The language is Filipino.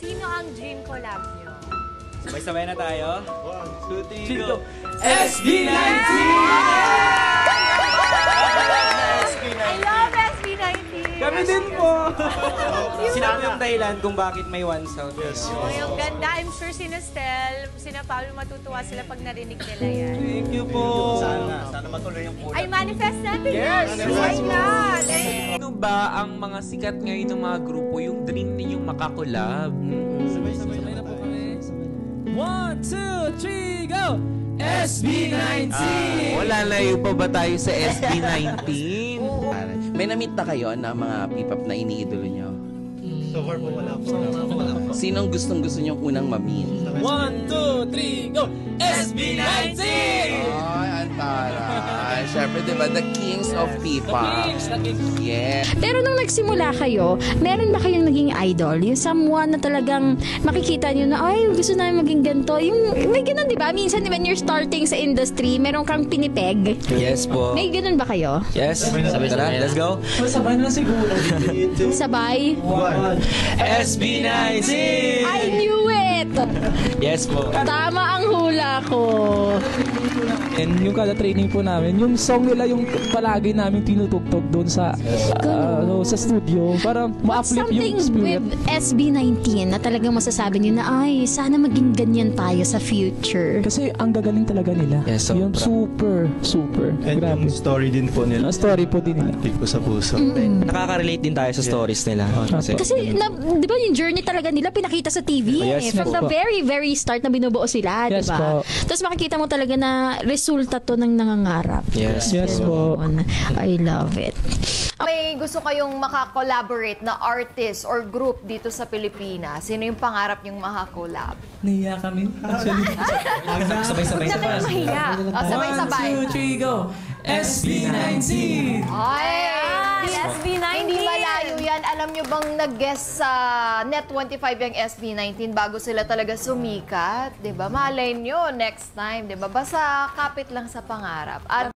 Sino ang dream collab nyo? Sabay-sabay na tayo. 1, 2, 3, go! SB19! I love SB19! Kami din po! Sila po yung dahilan kung bakit may one sound. Oh, yung ganda. I'm sure sina Stel, sina Paolo matutuwa sila pag narinig nila yan. Thank you po! Sana matuloy yung Ay, manifest natin yan! Why not? Ano ba ang mga sikat ngayon ng mga grupo, yung dream ninyong makakolab? Sabay na po kami. 1, 2, 3, go! SB19! Wala layo pa ba tayo sa SB19? May na-meet na kayo na mga P-pop na iniidolo nyo? So far po wala po. Sinong gustong-gusto nyong unang ma-meet? 1, 2, 3, go! SB19! Ay, antara. Siyempre, di ba? The kings of P-pop. Yeah. Pero nung nagsimula kayo, meron ba kayong naging idol? Yung someone na talagang makikita nyo na, ay, gusto namin maging ganito. Yung, may ganun, di ba? Minsan, when you're starting sa industry, meron kang pinipeg. Yes po. May ganun ba kayo? Yes. Tara, let's go. Sabay na lang siguro. Sabay? SB19! I knew it! Yes po. Tama ang hula ko. And yung kada training po namin, yung song nila yung palagi namin tinutugtog doon sa sa studio para ma-uplift yung Something spirit. with SB19 na talagang masasabi niyo na, ay, sana maging ganyan tayo sa future. Kasi ang gagaling talaga nila. Yes, yung super. And Grabe. yung story din po nila. Ang story po din nila. Tik ko sa puso. Nakaka-relate din tayo sa stories nila. Kasi, di ba yung journey talaga nila pinakita sa TV? Yes, From po. the very, very start na binubuo sila, Yes, di ba? po. Tapos makikita mo talaga na resulta to ng nangangarap. Yes. Yes po. I love it. May gusto kayong makakollaborate na artist or group dito sa Pilipinas? Sino yung pangarap yung makakollab? Nahiya kami. Huwag Sabay-sabay na kayo mahiya. Sabay-sabay. 1, 2, 3, go! SB19! Ay, SB19. Hindi malayo yan. Alam nyo bang nag-guest sa Net25 yung SB19 bago sila talaga sumikat? Diba? Malay nyo, next time. Diba? Basta kapit lang sa pangarap. At